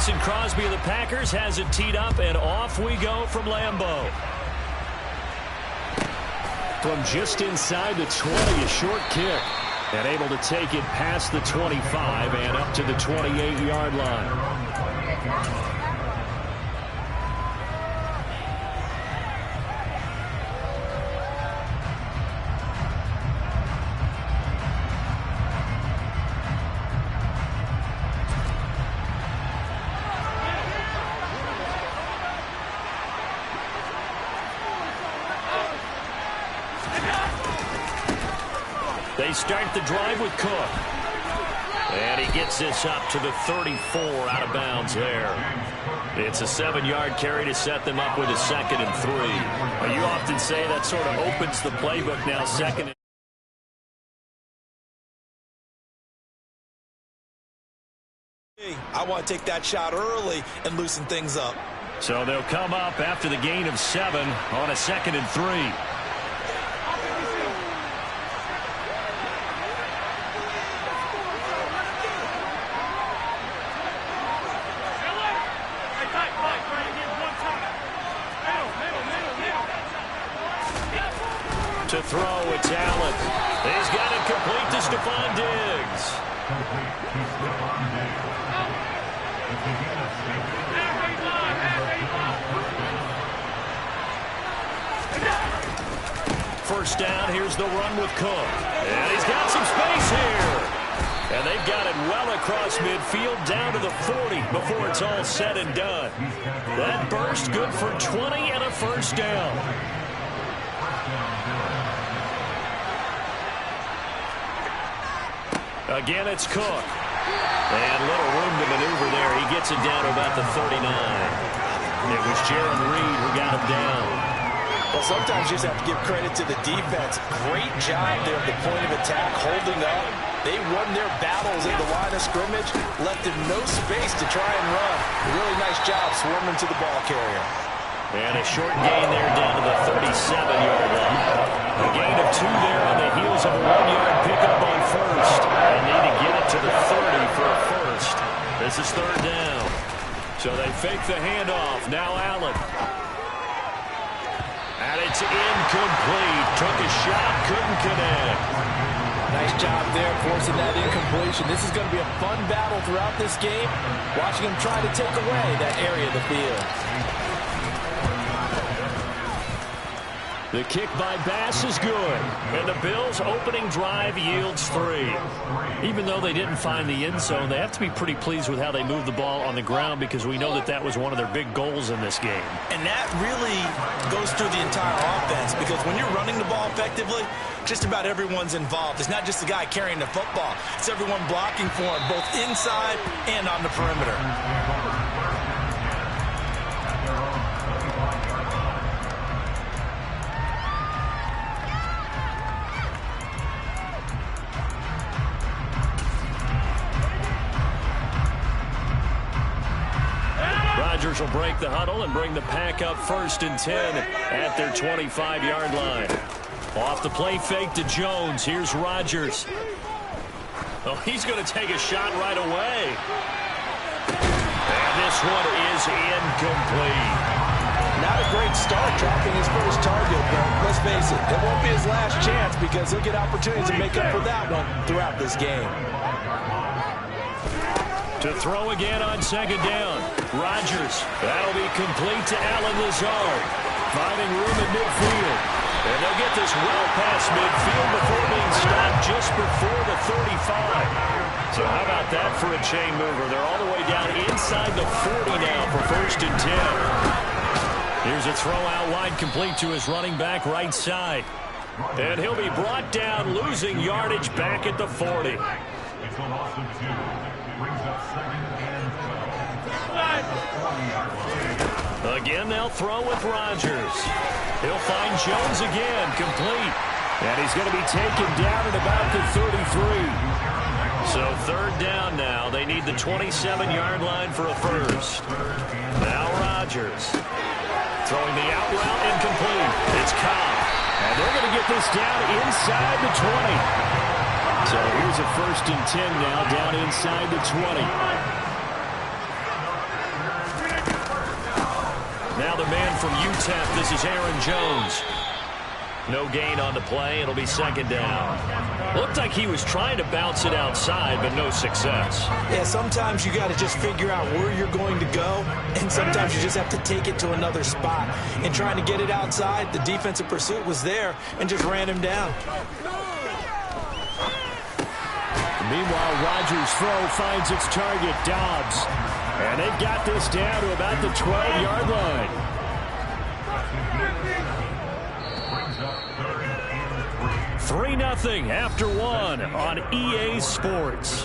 Mason Crosby of the Packers has it teed up, and off we go from Lambeau. From just inside the 20, a short kick. And able to take it past the 25 and up to the 28-yard line. They start the drive with Cook. And he gets this up to the 34 out of bounds there. It's a 7-yard carry to set them up with a 2nd and 3. Well, you often say that sort of opens the playbook now, 2nd. I want to take that shot early and loosen things up. So they'll come up after the gain of 7 on a 2nd and 3. To throw, it's Allen. He's got it complete to Stephon Diggs. First down, here's the run with Cook. And he's got some space here. And they've got it well across midfield down to the 40 before it's all said and done. That burst good for 20 and a first down. Again, it's Cook. And little room to maneuver there. He gets it down to about the 39. It was Jaron Reed who got him down. Well, sometimes you just have to give credit to the defense. Great job there at the point of attack, holding up. They won their battles at the line of scrimmage, left him no space to try and run. A really nice job swarming to the ball carrier. And a short gain there down to the 37-yard line. A gain of 2 there on the heels of a 1-yard pickup on first. They need to get it to the 30 for a first. This is 3rd down. So they fake the handoff. Now Allen. And it's incomplete. Took a shot, couldn't connect. Nice job there forcing that incompletion. This is going to be a fun battle throughout this game. Watching him try to take away that area of the field. The kick by Bass is good. And the Bills' opening drive yields 3. Even though they didn't find the end zone, they have to be pretty pleased with how they moved the ball on the ground because we know that that was one of their big goals in this game. And that really goes through the entire offense because when you're running the ball effectively, just about everyone's involved. It's not just the guy carrying the football. It's everyone blocking for him, both inside and on the perimeter. Rodgers will break the huddle and bring the Pack up 1st and 10 at their 25-yard line. Off the play fake to Jones. Here's Rodgers. Oh, he's going to take a shot right away. And this one is incomplete. Not a great start dropping his first target, but let's face it, it won't be his last chance because he'll get opportunities to make up for that one throughout this game. To throw again on 2nd down. Rodgers. That'll be complete to Allen Lazard. Finding room in midfield. And they'll get this well past midfield before being stopped just before the 35. So how about that for a chain mover? They're all the way down inside the 40 now for 1st and 10. Here's a throw out wide complete to his running back right side. And he'll be brought down, losing yardage back at the 40. Again, they'll throw with Rodgers. He'll find Jones again, complete. And he's going to be taken down at about the 33. So 3rd down now. They need the 27-yard line for a first. Now Rodgers. Throwing the out route incomplete. It's Cobb. And they're going to get this down inside the 20. So here's a 1st and 10 now down inside the 20. from UTEP, this is Aaron Jones. No gain on the play. It'll be second down. Looked like he was trying to bounce it outside, but no success. Yeah, sometimes you got to just figure out where you're going to go, and sometimes you just have to take it to another spot. And trying to get it outside, the defensive pursuit was there and just ran him down. Meanwhile, Rodgers' throw finds its target, Dobbs. And they've got this down to about the 12-yard line. 3-0 after one on EA Sports.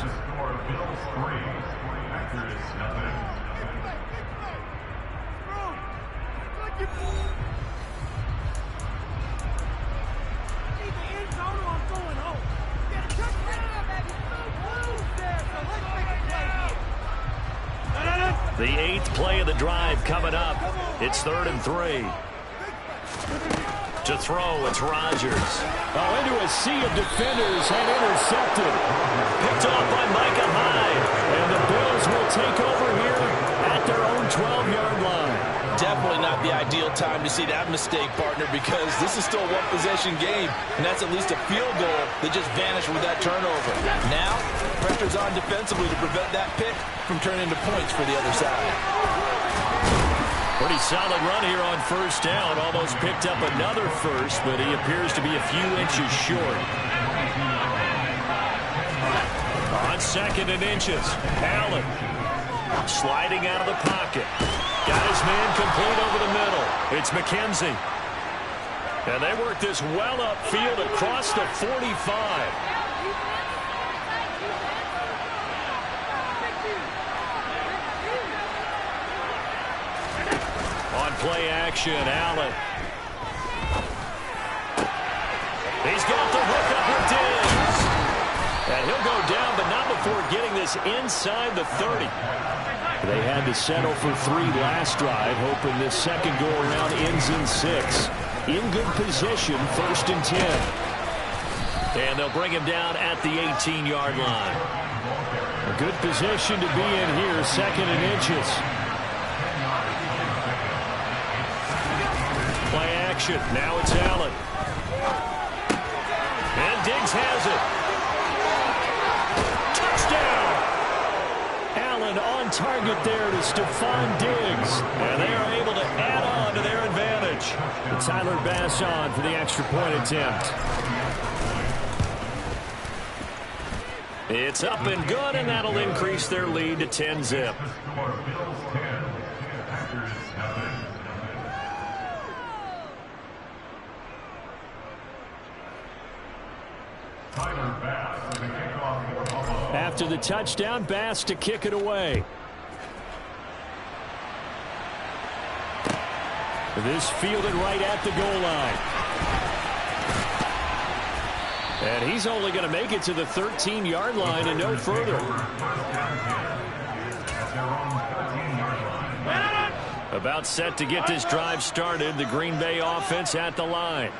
The 8th play of the drive coming up. It's 3rd and 3. To throw, it's Rodgers. Oh, into a sea of defenders and intercepted. Picked off by Micah Hyde. And the Bills will take over here at their own 12-yard line. Definitely not the ideal time to see that mistake, partner, because this is still a one-possession game, and that's at least a field goal that just vanished with that turnover. Now, pressure's on defensively to prevent that pick from turning into points for the other side. Pretty solid run here on first down. Almost picked up another first, but he appears to be a few inches short. On 2nd and inches, Allen sliding out of the pocket. Got his man complete over the middle. It's McKenzie. And they work this well upfield across the 45. On play action, Allen. He's got the hook up with Diggs. And he'll go down, but not before getting this inside the 30. They had to settle for 3 last drive, hoping this second go-around ends in 6. In good position, 1st and 10. And they'll bring him down at the 18-yard line. A good position to be in here, 2nd and inches. Play action. Now it's Allen. And Diggs has it. Touchdown! Allen on target there to Stephon Diggs. And they are able to add on to their advantage. And Tyler Bass on for the extra point attempt. It's up and good, and that'll increase their lead to 10-zip. After the touchdown, Bass to kick it away. This fielded right at the goal line. And he's only going to make it to the 13-yard line and no further. About set to get this drive started. The Green Bay offense at the line.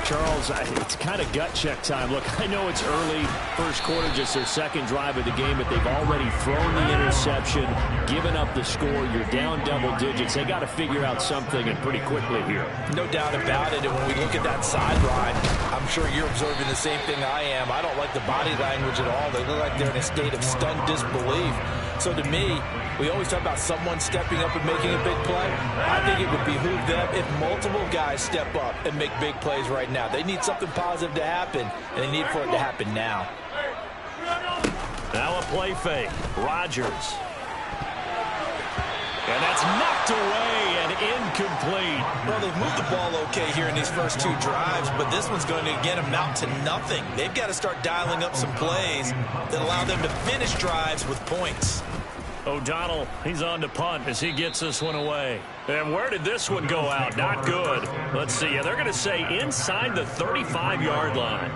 Charles, it's kind of gut check time. Look, I know it's early, first quarter, just their second drive of the game, but they've already thrown the interception, given up the score. You're down double digits. They got to figure out something, and pretty quickly here. No doubt about it, and when we look at that sideline, I'm sure you're observing the same thing I am. I don't like the body language at all. They look like they're in a state of stunned disbelief. So to me, we always talk about someone stepping up and making a big play. I think it would behoove them if multiple guys step up and make big plays right now. They need something positive to happen, and they need for it to happen now. Now a play fake. Rodgers. And that's knocked away and incomplete. Well, they've moved the ball okay here in these first 2 drives, but this one's going to, again, amount to nothing. They've got to start dialing up some plays that allow them to finish drives with points. O'Donnell, he's on to punt as he gets this one away. And where did this one go out? Not good. Let's see. Yeah, they're going to say inside the 35-yard line.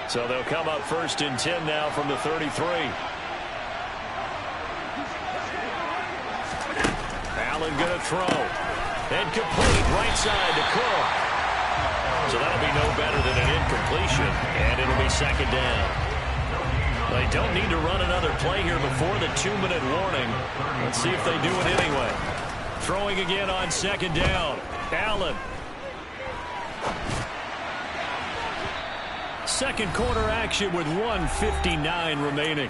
So they'll come up 1st and 10 now from the 33. Allen going to throw. And complete right side to Cook. So that'll be no better than an incompletion. And it'll be 2nd down. They don't need to run another play here before the 2-minute warning. Let's see if they do it anyway. Throwing again on second down. Allen. Second quarter action with 1:59 remaining.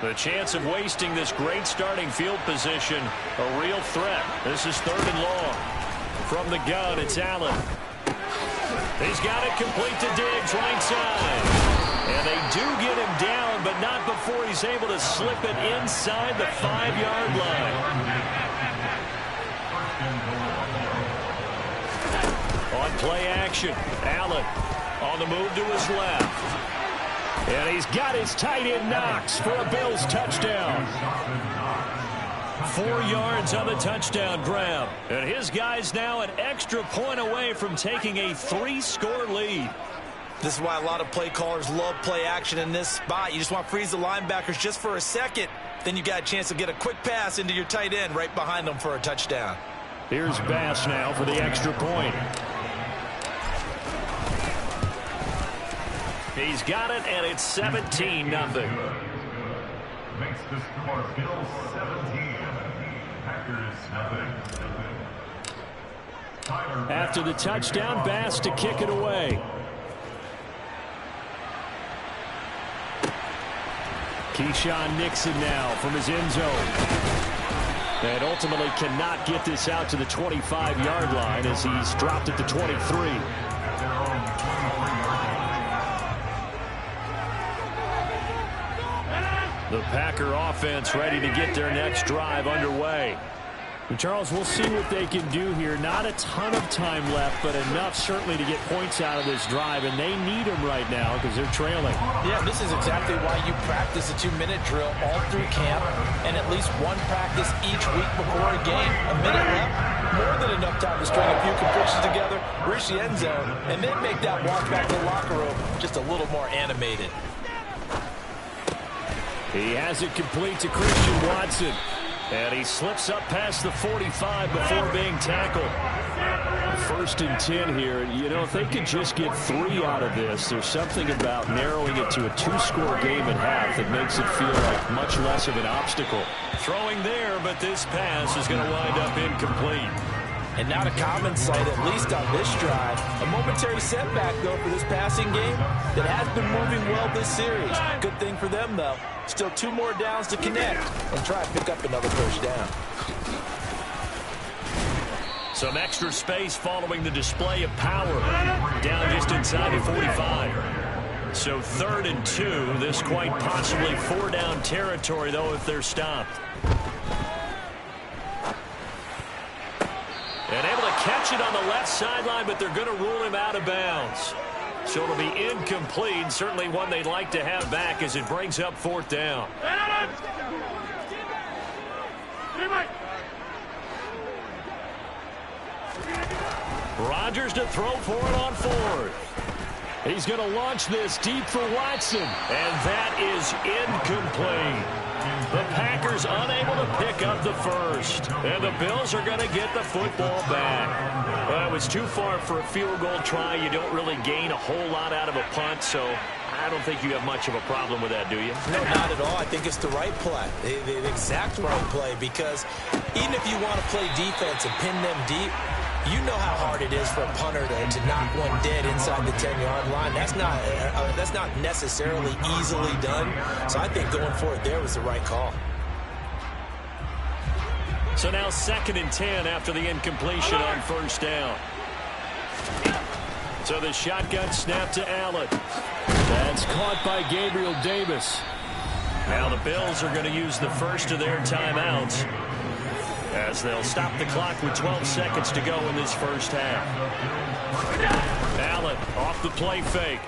The chance of wasting this great starting field position, a real threat. This is 3rd and long. From the gun, it's Allen. He's got it complete to Diggs, right side. And they do get him down, but not before he's able to slip it inside the 5-yard line. On play action, Allen on the move to his left. And he's got his tight end Knox for a Bills touchdown. 4 yards on the touchdown grab. And his guy's now an extra point away from taking a 3-score lead. This is why a lot of play callers love play action in this spot. You just want to freeze the linebackers just for a second. Then you got a chance to get a quick pass into your tight end right behind them for a touchdown. Here's Bass now for the extra point. He's got it, and it's 17-0. Makes the score Bills 17, Packers 0. After the touchdown, Bass to kick it away. Keyshawn Nixon now from his end zone. And ultimately cannot get this out to the 25-yard line as he's dropped it to 23. The Packer offense ready to get their next drive underway. And Charles, we'll see what they can do here. Not a ton of time left, but enough certainly to get points out of this drive, and they need them right now because they're trailing. Yeah, this is exactly why you practice a 2-minute drill all through camp and at least one practice each week before a game. A minute left, more than enough time to string a few completions together, reach the end zone, and then make that walk back to the locker room just a little more animated. He has it complete to Christian Watson. And he slips up past the 45 before being tackled. 1st and 10 here. You know, if they could just get 3 out of this, there's something about narrowing it to a 2-score game at half that makes it feel like much less of an obstacle. Throwing there, but this pass is going to wind up incomplete. And not a common sight, at least on this drive. A momentary setback, though, for this passing game that has been moving well this series. Good thing for them, though. Still 2 more downs to connect and try to pick up another first down. Some extra space following the display of power. Down just inside the 45. So 3rd and 2. This quite possibly 4-down territory, though, if they're stopped. And able to catch it on the left sideline, but they're going to rule him out of bounds. So it'll be incomplete. Certainly one they'd like to have back as it brings up 4th down. Rodgers to throw for it on 4th. He's going to launch this deep for Watson. And that is incomplete. The Packers unable to pick up the first. And the Bills are going to get the football back. Well, it was too far for a field goal try. You don't really gain a whole lot out of a punt, so I don't think you have much of a problem with that, do you? No, not at all. I think it's the right play, the exact right play, because even if you want to play defense and pin them deep, you know how hard it is for a punter to knock one dead inside the 10-yard line. That's not necessarily easily done. So I think going for it there was the right call. So now 2nd and 10 after the incompletion on 1st down. So the shotgun snap to Allen. That's caught by Gabriel Davis. Now the Bills are going to use the first of their timeouts as they'll stop the clock with 12 seconds to go in this first half. Allen off the play fake.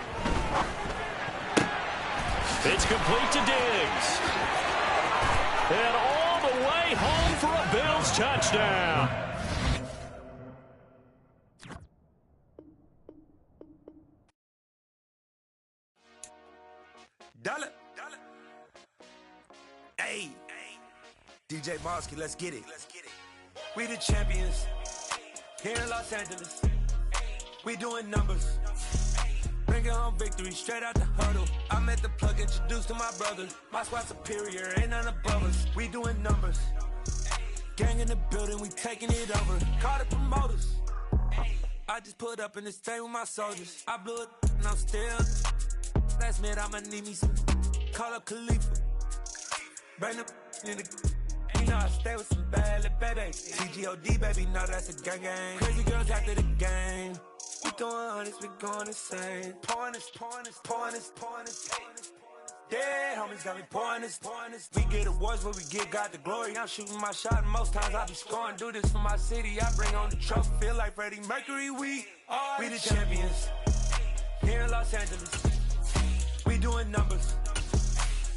It's complete to Diggs. And all the way home for a Bills touchdown. Dollar. Hey. DJ Mosky, let's get it. We the champions here in Los Angeles. We doing numbers. Bringing home victory straight out the huddle. I met the plug, introduced to my brother. My squad superior, ain't none above us. We doing numbers. Gang in the building, we taking it over. Call the promoters. I just put up in this thing with my soldiers. I blew it and I'm still. Last minute, I'ma need me some. Call up Khalifa. Bring the in the. You know I stay with some bad little baby. TGOD, baby, know that's a gang gang. Crazy girls after the game. We throwing hundreds, we going insane. Pouring this. Dead homies got me pouring this. We get awards where we get God the glory. I'm shooting my shot and most times I be scoring. Do this for my city, I bring on the trophy. Feel like Freddie Mercury, we the champions. Here in Los Angeles, we doing numbers.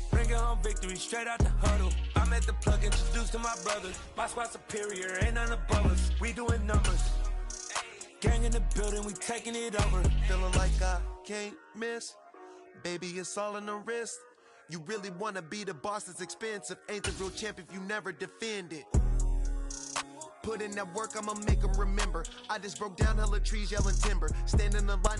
Bringing home victory straight out the huddle. I met the plug, introduced to my brother. My squad superior, ain't none above us. We doing numbers. Gang in the building, we taking it over. Feeling like I can't miss. Baby, it's all in the wrist. You really wanna be the boss, it's expensive. Ain't the real champ if you never defend it. Put in that work, I'ma make them remember. I just broke down hella trees, yelling timber. Stand in the line.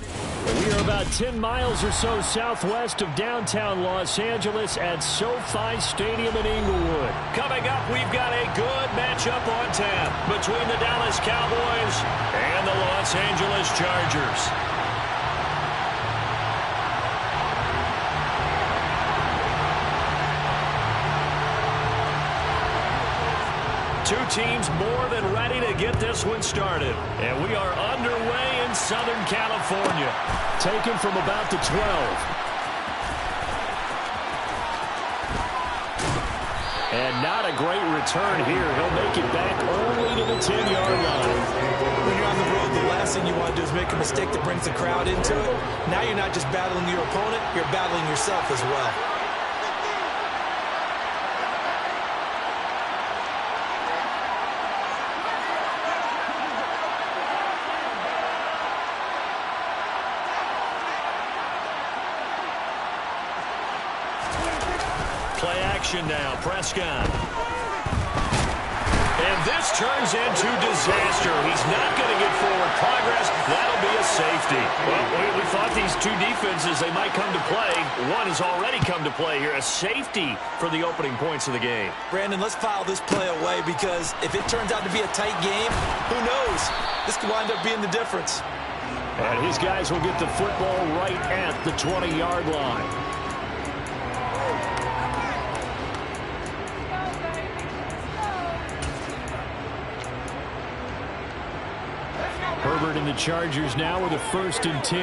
We are about 10 miles or so southwest of downtown Los Angeles at SoFi Stadium in Inglewood. Coming up, we've got a good matchup on tap between the Dallas Cowboys and the Los Angeles Chargers. Two teams more than ready to get this one started. And we are underway in Southern California. Taken from about the 12. And not a great return here. He'll make it back only to the 10-yard line. When you're on the road, the last thing you want to do is make a mistake that brings the crowd into it. Now you're not just battling your opponent, you're battling yourself as well. Play action now, Prescott. And this turns into disaster. He's not going to get forward progress. That'll be a safety. Well, we thought these two defenses, they might come to play. One has already come to play here. A safety for the opening points of the game. Brandon, let's file this play away because if it turns out to be a tight game, who knows? This could wind up being the difference. And his guys will get the football right at the 20-yard line. Herbert and the Chargers now with a 1st and 10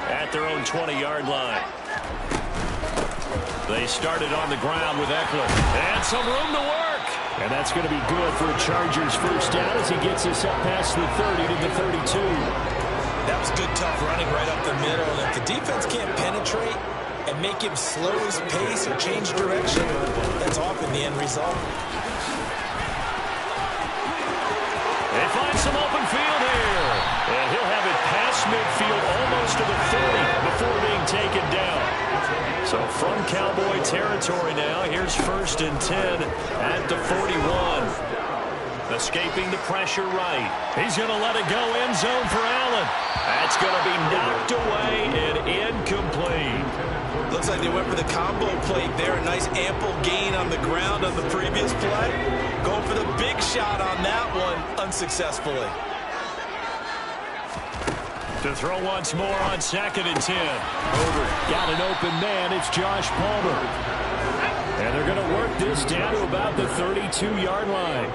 at their own 20-yard line. They started on the ground with Eckler. And some room to work. And that's going to be good for a Chargers first down as he gets us up past the 30 to the 32. That was good, tough running right up the middle. And if the defense can't penetrate and make him slow his pace or change direction, that's often the end result. They find some open field here. And he'll have it past midfield almost to the 30 before being taken down. So from Cowboy territory now, here's 1st and 10 at the 41. Escaping the pressure right. He's going to let it go end zone for Allen. That's going to be knocked away and incomplete. Looks like they went for the combo plate there. A nice ample gain on the ground on the previous play. Going for the big shot on that one unsuccessfully. To throw once more on 2nd and 10. Over. Got an open man. It's Josh Palmer. And they're going to work this down to about the 32-yard line.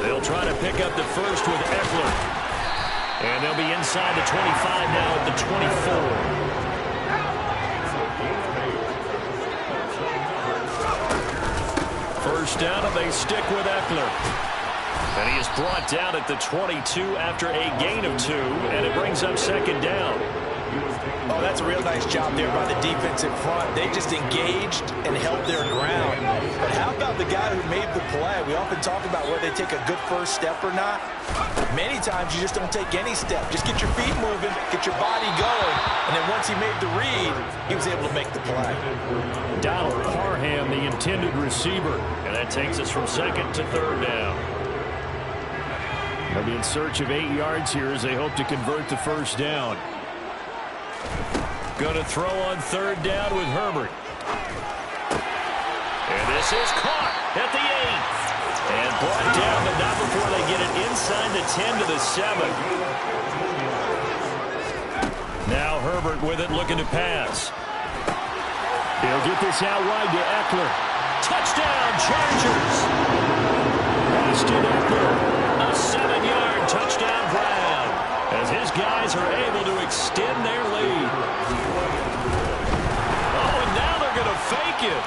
They'll try to pick up the first with Eckler. And they'll be inside the 25 now at the 24. First down, and they stick with Eckler. And he is brought down at the 22 after a gain of 2, and it brings up 2nd down. Oh, that's a real nice job there by the defense in front. They just engaged and held their ground. But how about the guy who made the play? We often talk about whether they take a good first step or not. Many times you just don't take any step. Just get your feet moving, get your body going, and then once he made the read, he was able to make the play. Donald Parham, the intended receiver, and that takes us from 2nd to 3rd down. They'll be in search of 8 yards here as they hope to convert the first down. Going to throw on 3rd down with Herbert. And this is caught at the 8. And brought down, but not before they get it inside the 10 to the 7. Now Herbert with it, looking to pass. He'll get this out wide to Eckler. Touchdown, Chargers! Austin Eckler, a 7-yard touchdown grab, as his guys are able to extend their lead. Oh, and now they're going to fake it.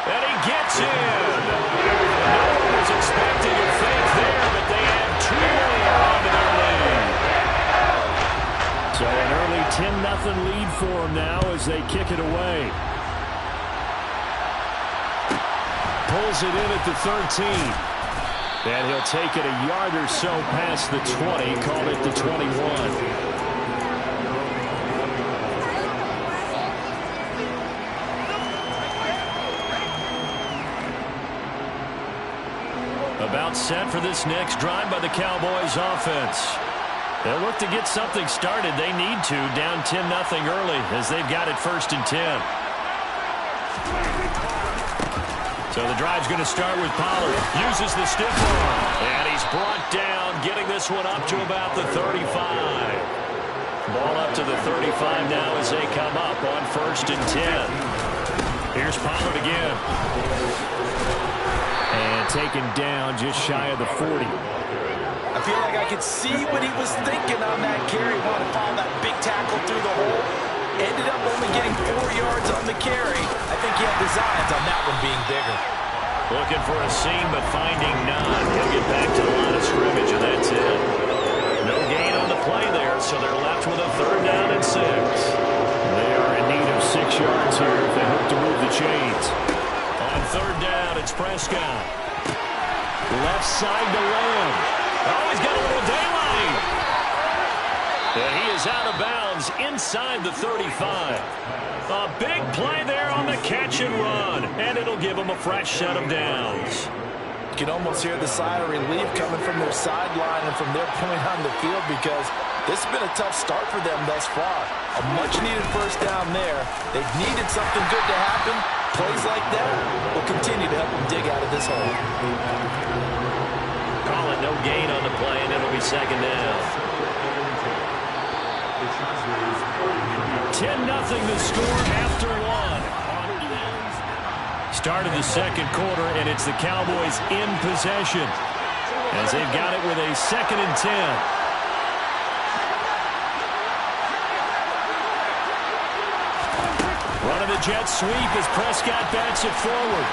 And he gets in. No one was expecting a fake there, but they have 2 more onto their lead. So an early 10-0 lead for them now as they kick it away. Pulls it in at the 13. And he'll take it a yard or so past the 20, call it the 21. About set for this next drive by the Cowboys offense. They'll look to get something started. They need to, down 10-0 early as they've got it 1st and 10. So the drive's going to start with Pollard. Uses the stiff arm. And he's brought down, getting this one up to about the 35. Ball up to the 35 now as they come up on 1st and 10. Here's Pollard again. And taken down just shy of the 40. I feel like I could see what he was thinking on that carry. Wanted to follow that big tackle through the hole. Ended up only getting 4 yards on the carry. I think he had designs on that one being bigger. Looking for a seam, but finding none. He'll get back to the line of scrimmage, and that's it. No gain on the play there, so they're left with a 3rd down and 6. They are in need of 6 yards here if they hope to move the chains. On 3rd down, it's Prescott. Left side to Lamb. Oh, he's got a little daylight. And he is out of bounds inside the 35. A big play there on the catch and run. And it'll give them a fresh set of downs. You can almost hear the sigh of relief coming from their sideline and from their point on the field, because this has been a tough start for them thus far. A much-needed 1st down there. They've needed something good to happen. Plays like that will continue to help them dig out of this hole. Call it no gain on the play, and it'll be 2nd down. 10-0 the score after 1. Start of the 2nd quarter, and it's the Cowboys in possession as they've got it with a 2nd and 10. Running the jet sweep as Prescott bats it forward.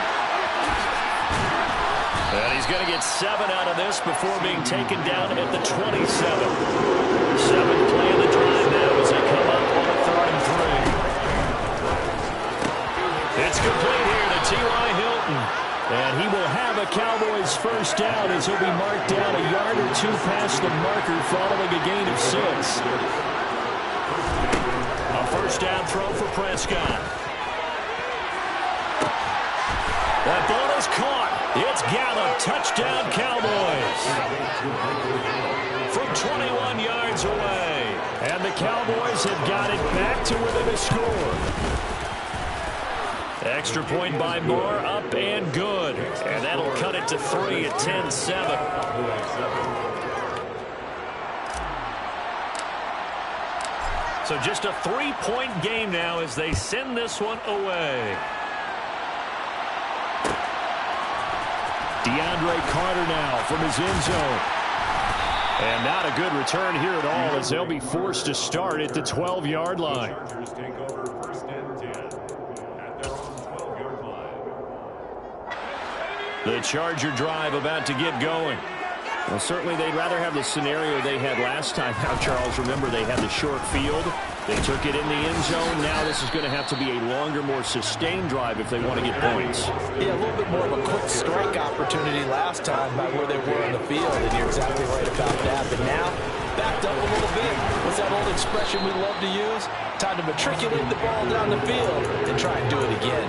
And he's going to get 7 out of this before being taken down at the 27. 7th play of the drive now as they come up on a 3rd and 3. It's complete here to T.Y. Hilton. And he will have a Cowboys 1st down as he'll be marked down a yard or 2 past the marker following a gain of 6. A 1st down throw for Prescott. That ball is caught. It's Gallup. Touchdown, Cowboys. From 21 yards away. And the Cowboys have got it back to within a score. Extra point by Moore, up and good. And that'll cut it to 3 at 10-7. So just a 3-point game now as they send this one away. DeAndre Carter now from his end zone. And not a good return here at all as they'll be forced to start at the 12-yard line. The Charger drive about to get going. Well, certainly they'd rather have the scenario they had last time. Now, Charles, remember they had the short field. They took it in the end zone. Now this is going to have to be a longer, more sustained drive if they want to get points. Yeah, a little bit more of a quick strike opportunity last time by where they were on the field, and you're exactly right about that. But now, backed up a little bit. What's that old expression we love to use? Time to matriculate the ball down the field and try and do it again.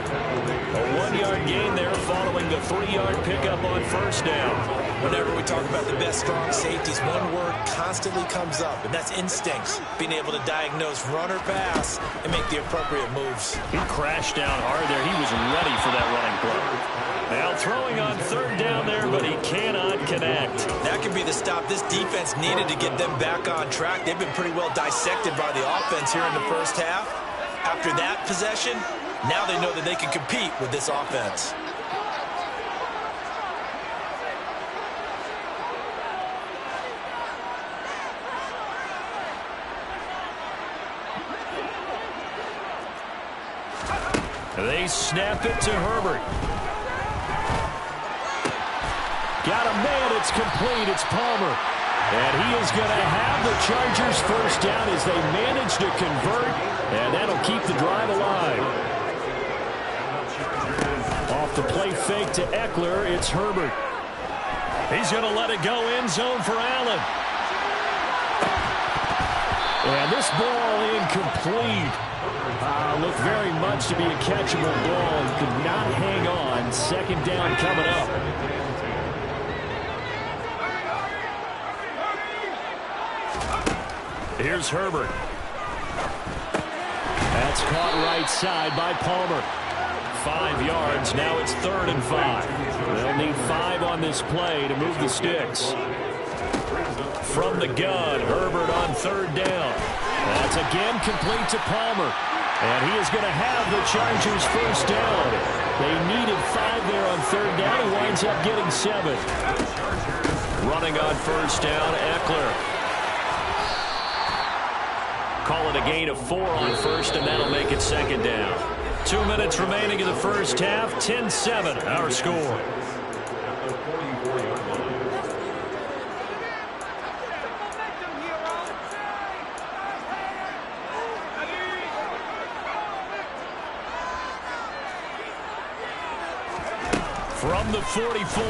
A 1-yard gain there following the 3-yard pickup on first down. Whenever we talk about the best strong safeties, one word constantly comes up, and that's instincts. Being able to diagnose run or pass and make the appropriate moves. He crashed down hard there. He was ready for that running play. Now throwing on third down there, but he cannot connect. That could be the stop this defense needed to get them back on track. They've been pretty well dissected by the offense here in the first half. After that possession, now they know that they can compete with this offense. They snap it to Herbert. Got a man, it's complete, it's Palmer. And he is going to have the Chargers first down as they manage to convert, and that'll keep the drive alive. Off the play fake to Eckler, it's Herbert. He's going to let it go end zone for Allen. And this ball incomplete. Looked very much to be a catchable ball and could not hang on. Second down coming up. Here's Herbert. That's caught right side by Palmer. 5 yards. Now it's 3rd and 5. They'll need 5 on this play to move the sticks. From the gun, Herbert on 3rd down. That's again complete to Palmer. And he is going to have the Chargers first down. They needed 5 there on 3rd down. He winds up getting 7. Running on first down, Eckler. Call it a gain of 4 on first, and that'll make it 2nd down. 2 minutes remaining in the first half. 10-7, our score. From the 44,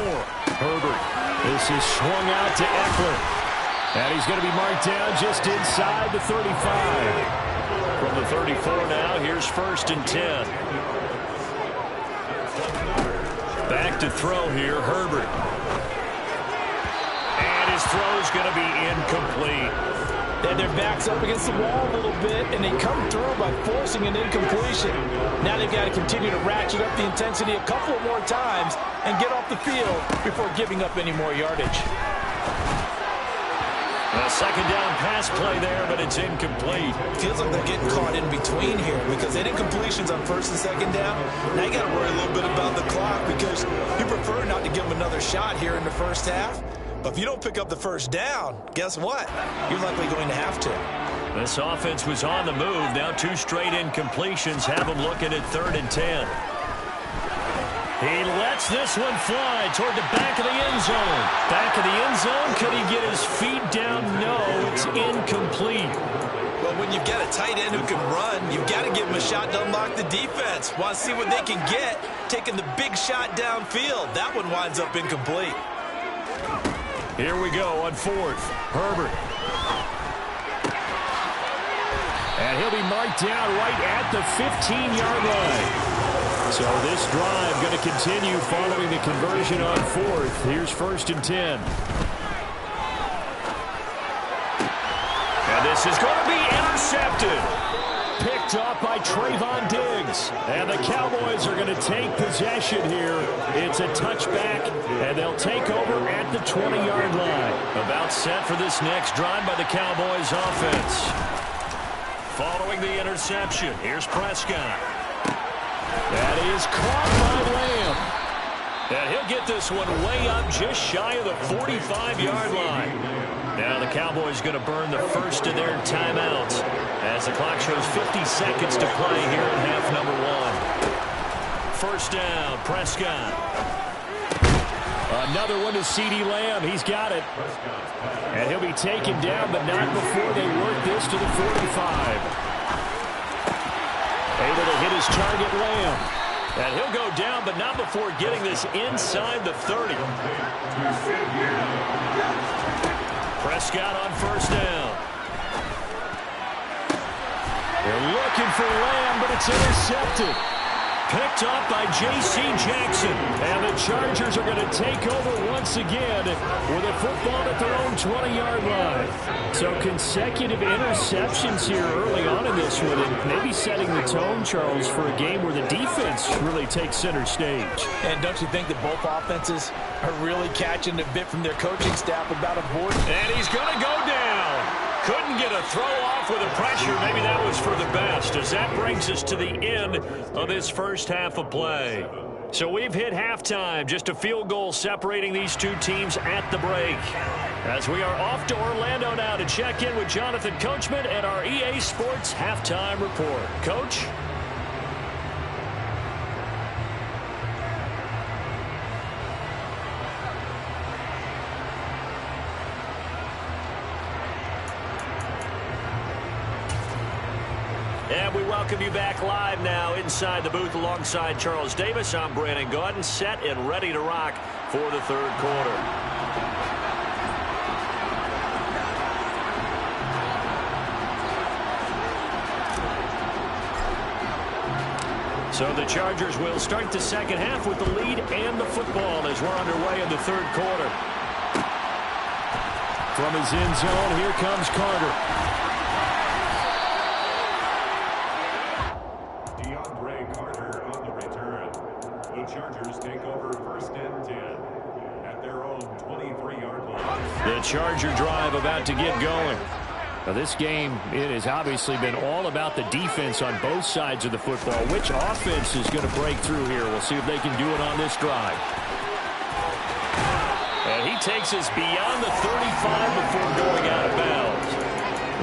Herbert. This is swung out to Eckler. And he's going to be marked down just inside the 35. From the 34 now, here's 1st and 10. Back to throw here, Herbert. And his throw's going to be incomplete. And their back's up against the wall a little bit, and they come through by forcing an incompletion. Now they've got to continue to ratchet up the intensity a couple more times and get off the field before giving up any more yardage. A 2nd down pass play there, but it's incomplete. Feels like they're getting caught in between here because they did incompletions on 1st and 2nd down. Now you got to worry a little bit about the clock because you prefer not to give them another shot here in the first half. But if you don't pick up the first down, guess what? You're likely going to have to. This offense was on the move. Now 2 straight incompletions have them looking at 3rd and 10. He lets this one fly toward the back of the end zone. Back of the end zone. Could he get his feet down? No, it's incomplete. Well, when you've got a tight end who can run, you've got to give him a shot to unlock the defense. Want to see what they can get, taking the big shot downfield. That one winds up incomplete. Here we go on 4th. Herbert. And he'll be marked down right at the 15-yard line. So this drive going to continue following the conversion on 4th. Here's 1st and 10. And this is going to be intercepted. Picked off by Trayvon Diggs. And the Cowboys are going to take possession here. It's a touchback, and they'll take over at the 20-yard line. About set for this next drive by the Cowboys offense. Following the interception, here's Prescott. That is caught by Lamb. And he'll get this one way up just shy of the 45-yard line. Now the Cowboys going to burn the first of their timeouts as the clock shows 50 seconds to play here in half number 1. First down, Prescott. Another one to CeeDee Lamb. He's got it. And he'll be taken down, but not before they work this to the 45. Able to hit his target, Lamb. And he'll go down, but not before getting this inside the 30. Prescott on first down. They're looking for Lamb, but it's intercepted. Picked up by J.C. Jackson. And the Chargers are going to take over once again with a football at their own 20-yard line. So consecutive interceptions here early on in this one, and maybe setting the tone, Charles, for a game where the defense really takes center stage. And don't you think that both offenses are really catching a bit from their coaching staff about avoiding? And he's going to go down. Couldn't get a throw off with the pressure. Maybe that was for the best, as that brings us to the end of this first half of play. So we've hit halftime, just a field goal separating these two teams at the break. As we are off to Orlando now to check in with Jonathan Coachman and our EA Sports Halftime Report. Coach? And we welcome you back live now inside the booth alongside Charles Davis. I'm Brandon Gaudin, set and ready to rock for the third quarter. So the Chargers will start the second half with the lead and the football as we're underway in the third quarter. From his end zone, here comes Carter. Chargers take over first and 10 at their own 23-yard line. The Charger drive about to get going. Now this game, it has obviously been all about the defense on both sides of the football. Which offense is going to break through here? We'll see if they can do it on this drive. And he takes us beyond the 35 before going out of bounds.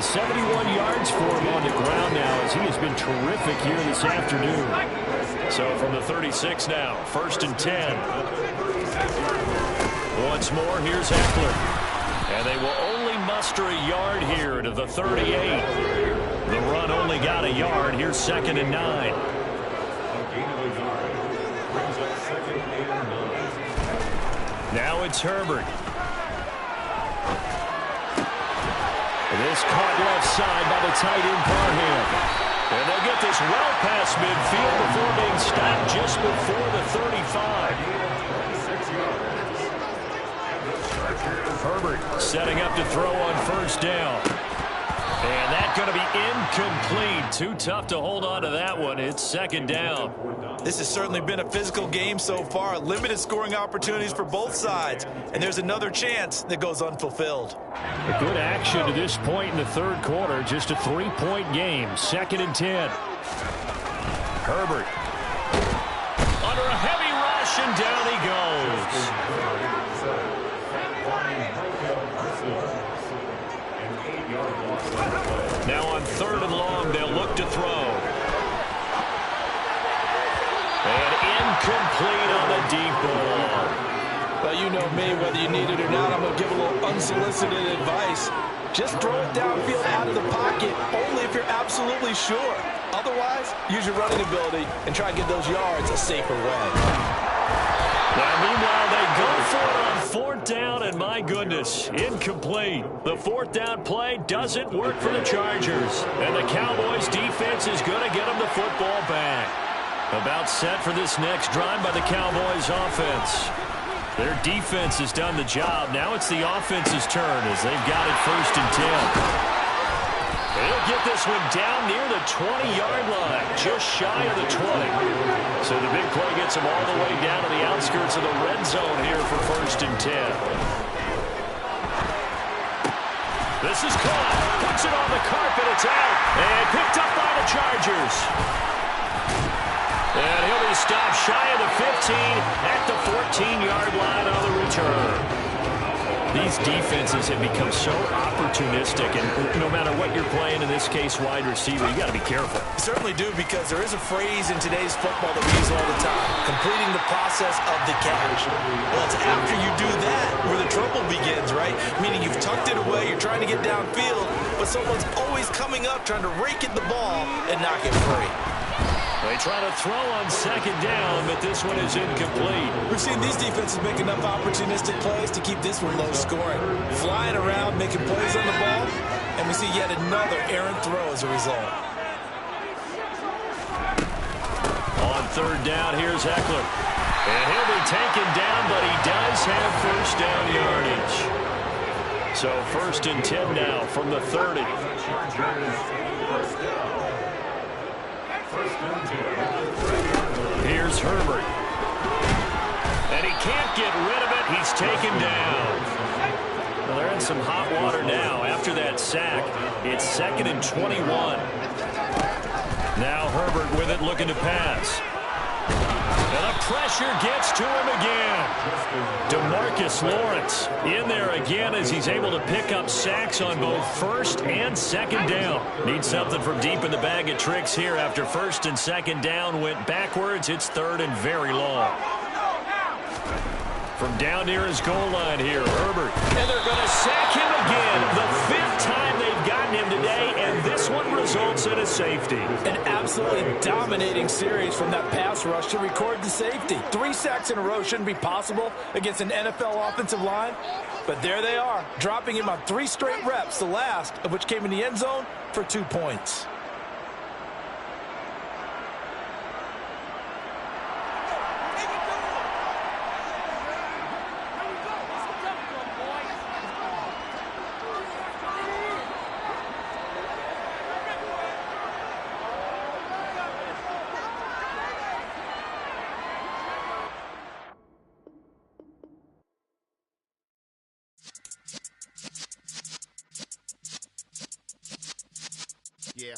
71 yards for him on the ground now, as he has been terrific here this afternoon. So from the 36 now, first and 10. Once more, here's Eckler. And they will only muster a yard here to the 38. The run only got a yard. Here's second and 9. A gain of a yard brings up second and 9. Now it's Herbert. This caught left side by the tight end Parham. And they'll get this well past midfield before being stopped just before the 35. Herbert setting up to throw on first down. And that's going to be incomplete. Too tough to hold on to that one. It's second down. This has certainly been a physical game so far. Limited scoring opportunities for both sides. And there's another chance that goes unfulfilled. A good action to this point in the third quarter. Just a 3-point game. Second and 10. Herbert. Under a heavy rush, and down he goes. Now on third and long, they'll look to throw. And incomplete on the deep ball. Well, you know me, whether you need it or not, I'm going to give a little unsolicited advice. Just throw it downfield out of the pocket, only if you're absolutely sure. Otherwise, use your running ability and try and get those yards a safer way. Now, meanwhile, they go for it on fourth down, and my goodness, incomplete. The fourth down play doesn't work for the Chargers, and the Cowboys defense is going to get them the football back. About set for this next drive by the Cowboys offense. Their defense has done the job. Now it's the offense's turn as they've got it first and 10. They'll get this one down near the 20-yard line, just shy of the 20. So the big play gets them all the way down to the outskirts of the red zone here for first and 10. This is caught. Puts it on the carpet. It's out. And picked up by the Chargers. And he'll be stopped shy of the 15 at the 14-yard line on the return. These defenses have become so opportunistic, and no matter what you're playing, in this case wide receiver, you got to be careful. You certainly do, because there is a phrase in today's football that we use all the time: completing the process of the catch. Well, it's after you do that where the trouble begins, right? Meaning you've tucked it away, you're trying to get downfield, but someone's always coming up trying to rake at the ball and knock it free. They try to throw on second down, but this one is incomplete. We've seen these defenses make enough opportunistic plays to keep this one low scoring. Flying around, making plays on the ball, and we see yet another errant throw as a result. third down. Here's Eckler. And he'll be taken down, but he does have first down yardage. So 1st and 10 now from the 30. Here's Herbert. And he can't get rid of it. He's taken down. Well, they're in some hot water now after that sack. It's 2nd and 21. Now Herbert with it, looking to pass. And the pressure gets to him again. DeMarcus Lawrence in there again as he's able to pick up sacks on both 1st and 2nd down. Needs something from deep in the bag of tricks here after 1st and 2nd down went backwards. It's 3rd and very long. From down near his goal line here, Herbert. And they're going to sack him again. The 5th time they've gotten him today, and this one results in a safety. An absolutely dominating series from that pass rush to record the safety. 3 sacks in a row shouldn't be possible against an NFL offensive line, but there they are, dropping him on 3 straight reps, the last of which came in the end zone for 2 points. Yeah.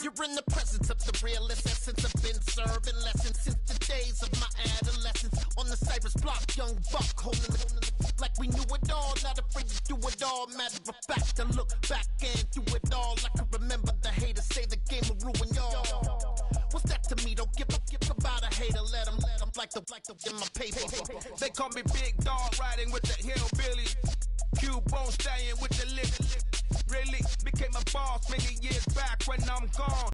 You're in the presence of the realest essence. I've been serving lessons since the days of my adolescence. On the Cypress block, young buck holding it like we knew it all. Not afraid to do it all. Matter of fact, I look back and do it all. I can remember the haters say the game will ruin y'all. What's that to me? Don't give about a hater. Let them like the in my paper. They call me Big Dog, riding with the hillbilly. Cubone staying with the lick. Really became a boss many years back when I'm gone.